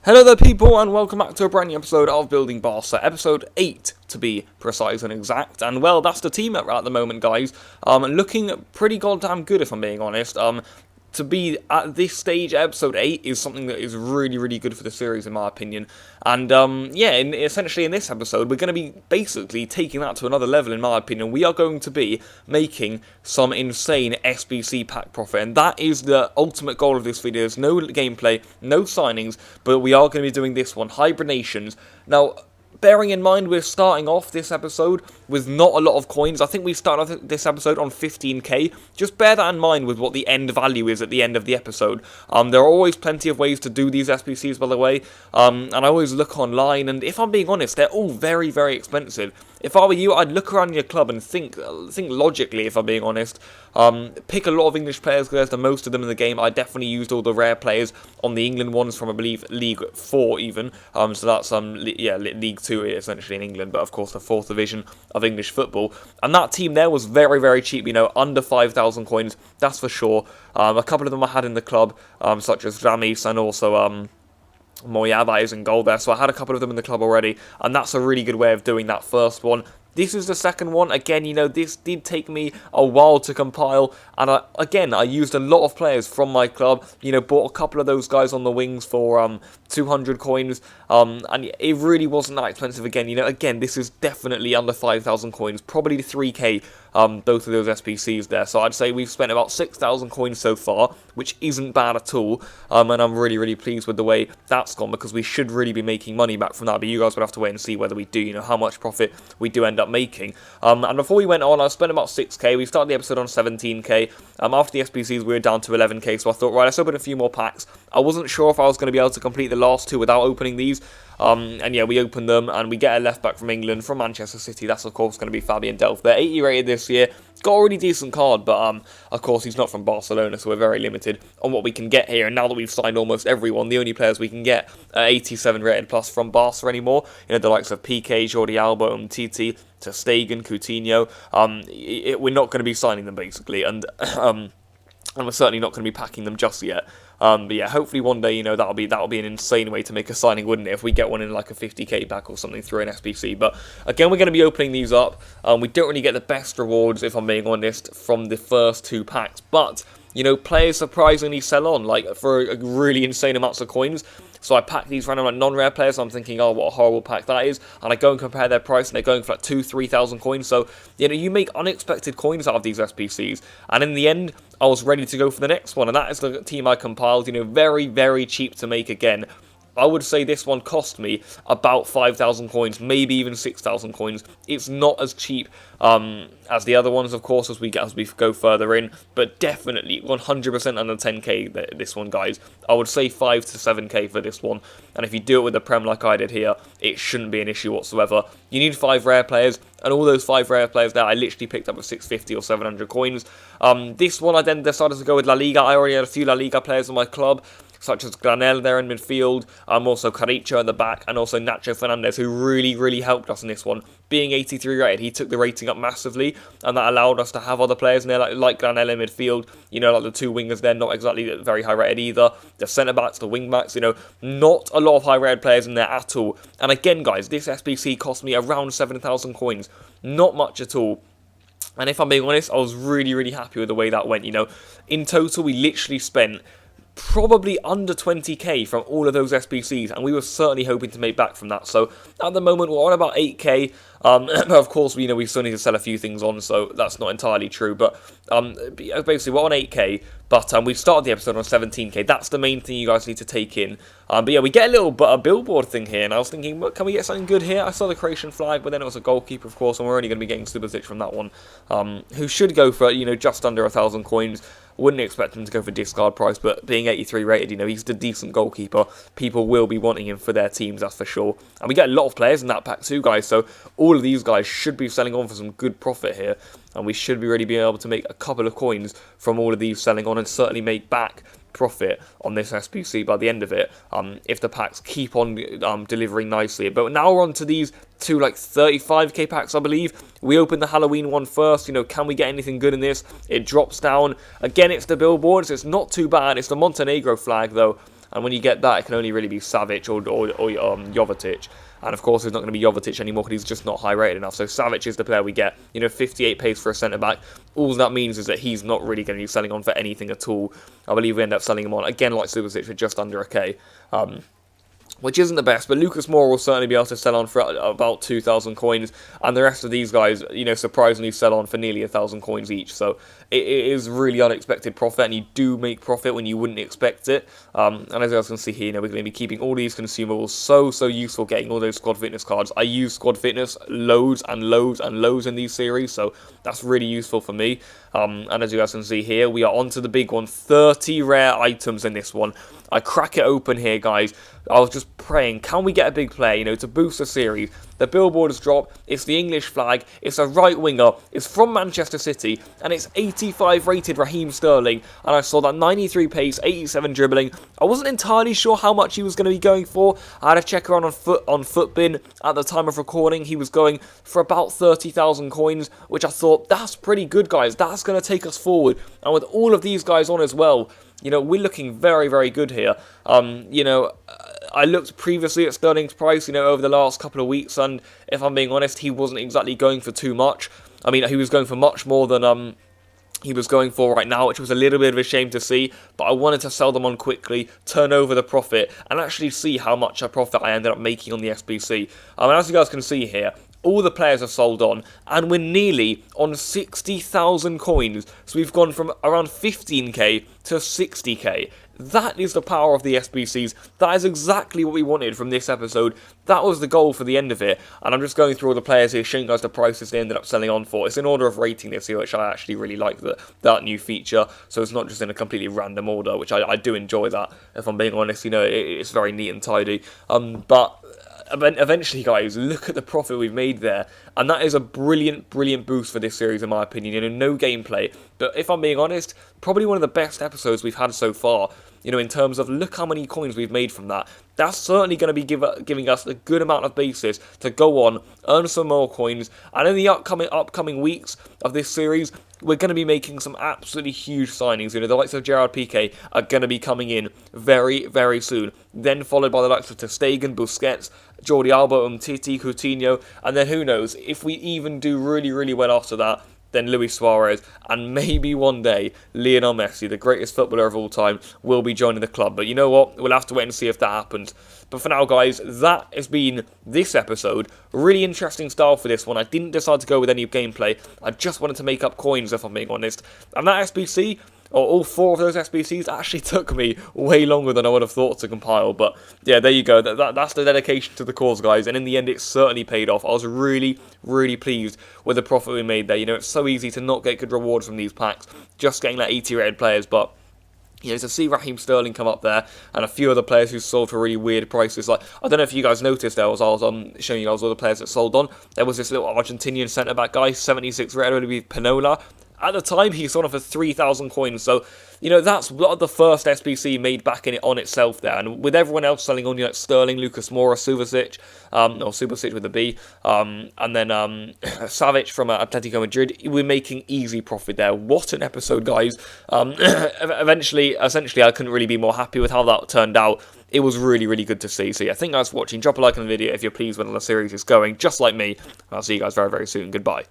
Hello there people, and welcome back to a brand new episode of Building Barça, episode 8 to be precise and exact, and well, that's the team at the moment, guys. Looking pretty goddamn good, if I'm being honest. To be at this stage, episode 8 is something that is really good for the series, in my opinion. And, essentially in this episode, we're going to be basically taking that to another level, in my opinion. We are going to be making some insane SBC pack profit, and that is the ultimate goal of this video. There's no gameplay, no signings, but we are going to be doing this one, hibernations. Now, bearing in mind we're starting off this episode with not a lot of coins. I think we started off this episode on 15k. Just bear that in mind with what the end value is at the end of the episode. There are always plenty of ways to do these SBCs, by the way. And I always look online, and if I'm being honest, they're all very expensive. If I were you, I'd look around your club and think logically, if I'm being honest. Pick a lot of English players, because there's the most of them in the game. I definitely used all the rare players on the England ones from, I believe, League 4 even. So that's, League 2 essentially in England, but of course the 4th division of English football. And that team there was very cheap, you know, under 5,000 coins, that's for sure. A couple of them I had in the club, such as Ramis and also, Moyaba is in goal there, so I had a couple of them in the club already, and that's a really good way of doing that first one. This is the second one. Again, you know, this did take me a while to compile, and I used a lot of players from my club. You know, bought a couple of those guys on the wings for 200 coins, and it really wasn't that expensive. Again, you know, this is definitely under 5,000 coins, probably 3k. Both of those SPCs there, so I'd say we've spent about 6,000 coins so far, which isn't bad at all, and I'm really pleased with the way that's gone, because we should really be making money back from that, but you guys would have to wait and see whether we do, you know, how much profit we do end up making. And before we went on, I spent about 6k, we started the episode on 17k, after the SPCs we were down to 11k, so I thought, right, let's open a few more packs. I wasn't sure if I was going to be able to complete the last two without opening these, and yeah, we opened them, and we get a left back from England, from Manchester City. That's of course going to be Fabian Delph. They're 80 rated this year, got a really decent card, but of course he's not from Barcelona, so we're very limited on what we can get here. And now that we've signed almost everyone, the only players we can get are 87 rated plus from Barca anymore. You know, the likes of PK, Jordi Alba, Umtiti, Ter Stegen, Coutinho. We're not going to be signing them basically, and we're certainly not going to be packing them just yet. But yeah, hopefully one day, you know, that'll be an insane way to make a signing, wouldn't it? If we get one in like a 50k pack or something through an SBC. But again, we're going to be opening these up. We don't really get the best rewards, if I'm being honest, from the first two packs. But, you know, players surprisingly sell on, like, for a really insane amounts of coins. So I pack these random like non-rare players, and I'm thinking, oh, what a horrible pack that is. And I go and compare their price, and they're going for like 2,000-3,000 coins. So, you know, you make unexpected coins out of these SPCs. And in the end, I was ready to go for the next one. And that is the team I compiled, you know, very cheap to make again. I would say this one cost me about 5,000 coins, maybe even 6,000 coins. It's not as cheap as the other ones, of course, as we go further in, but definitely 100% under 10k this one, guys. I would say 5 to 7k for this one, and if you do it with the Prem like I did here, it shouldn't be an issue whatsoever. You need 5 rare players, and all those 5 rare players there I literally picked up with 650 or 700 coins. This one I then decided to go with La Liga. I already had a few La Liga players in my club, such as Granel there in midfield, also Caricho at the back, and also Nacho Fernandez, who really helped us in this one. Being 83 rated, he took the rating up massively, and that allowed us to have other players in there, like Granel in midfield, you know, like the two wingers there, not exactly very high rated either. The centre-backs, the wing-backs, you know, not a lot of high-rated players in there at all. And again, guys, this SBC cost me around 7,000 coins. Not much at all. And if I'm being honest, I was really happy with the way that went, you know. In total, we literally spent probably under 20k from all of those SBCs, and we were certainly hoping to make back from that. So at the moment we're on about 8k. Of course, you know, we still need to sell a few things on, so that's not entirely true, but basically we're on 8k, but we started the episode on 17k. That's the main thing you guys need to take in. But yeah, we get a little billboard thing here, and I was thinking, can we get something good here? I saw the Croatian flag, but then it was a goalkeeper, of course, and we're only going to be getting Subasic from that one, who should go for, you know, just under 1,000 coins. Wouldn't expect him to go for discard price, but being 83 rated, you know, he's a decent goalkeeper. People will be wanting him for their teams, that's for sure. And we get a lot of players in that pack too, guys, so all of these guys should be selling on for some good profit here, and we should be really being able to make a couple of coins from all of these selling on, and certainly make back profit on this SPC by the end of it, if the packs keep on delivering nicely. But now we're on to these two like 35k packs, I believe. We opened the Halloween one first. You know, can we get anything good in this? It drops down. Again, it's the billboards. It's not too bad. It's the Montenegro flag, though. and when you get that, it can only really be Savic or Jovetic. And of course, it's not going to be Jovetic anymore because he's just not high rated enough. So Savic is the player we get. 58 pace for a centre back. All that means is that he's not really going to be selling on for anything at all. I believe we end up selling him on again like Subasic for just under a K. Which isn't the best, but Lucas Moura will certainly be able to sell on for about 2,000 coins, and the rest of these guys, surprisingly sell on for nearly 1,000 coins each, so it is really unexpected profit, and you do make profit when you wouldn't expect it, and as you guys can see here, we're going to be keeping all these consumables, so useful getting all those squad fitness cards. I use squad fitness loads and loads and loads in these series, so that's really useful for me, and as you guys can see here, we are onto the big one, 30 rare items in this one. I crack it open here, guys. I was just praying, can we get a big player, to boost the series? The billboard has dropped, it's the English flag, it's a right winger, it's from Manchester City, and it's 85 rated Raheem Sterling, and I saw that 93 pace, 87 dribbling. I wasn't entirely sure how much he was going to be going for. I had a check around on Footbin at the time of recording. He was going for about 30,000 coins, which I thought, that's pretty good, guys. That's going to take us forward, and with all of these guys on as well, we're looking very, very good here. I looked previously at Sterling's price, over the last couple of weeks, and if I'm being honest, he wasn't exactly going for too much. I mean, he was going for much more than he was going for right now, which was a little bit of a shame to see, but I wanted to sell them on quickly, turn over the profit, and actually see how much a profit I ended up making on the SBC. As you guys can see here, all the players are sold on, and we're nearly on 60,000 coins, so we've gone from around 15k to 60k. That is the power of the SBCs. That is exactly what we wanted from this episode. That was the goal for the end of it. And I'm just going through all the players here, showing you guys the prices they ended up selling on for. It's in order of rating this here, which I actually really like that new feature. So it's not just in a completely random order, which I do enjoy that. If I'm being honest, it's very neat and tidy. But eventually, guys, look at the profit we've made there, and that is a brilliant boost for this series in my opinion. No gameplay, but if I'm being honest, probably one of the best episodes we've had so far, in terms of look how many coins we've made from that. That's certainly going to be giving us a good amount of basis to go on, earn some more coins, and in the upcoming weeks of this series, we're going to be making some absolutely huge signings. The likes of Gerard Piqué are going to be coming in very, very soon. Then followed by the likes of ter Stegen, Busquets, Jordi Alba, Umtiti, Coutinho, and then who knows, if we even do really, really well after that, then Luis Suarez, and maybe one day Lionel Messi, the greatest footballer of all time, will be joining the club. But you know what? We'll have to wait and see if that happens. But for now, guys, that has been this episode. Really interesting style for this one. I didn't decide to go with any gameplay. I just wanted to make up coins, if I'm being honest. And that SBC, or all 4 of those SBCs, actually took me way longer than I would have thought to compile. But yeah, there you go. That's the dedication to the cause, guys. And in the end, it certainly paid off. I was really, really pleased with the profit we made there. It's so easy to not get good rewards from these packs, just getting like 80 rated players. But to see Raheem Sterling come up there, and a few other players who sold for really weird prices. Like, I don't know if you guys noticed there, as I was showing you guys all the players that sold on. There was this little Argentinian centre-back guy, 76 rated with Pinola. At the time, he sold for 3,000 coins, so, that's the first SBC made back on itself there, and with everyone else selling on, like Sterling, Lucas Moura, Subasic, or Subasic with a B, and then Savic from Atletico Madrid, we're making easy profit there. What an episode, guys. Essentially, I couldn't really be more happy with how that turned out. It was really, really good to see. So yeah, thank you guys for watching. Drop a like on the video if you're pleased with how the series is going, just like me. I'll see you guys very, very soon. Goodbye.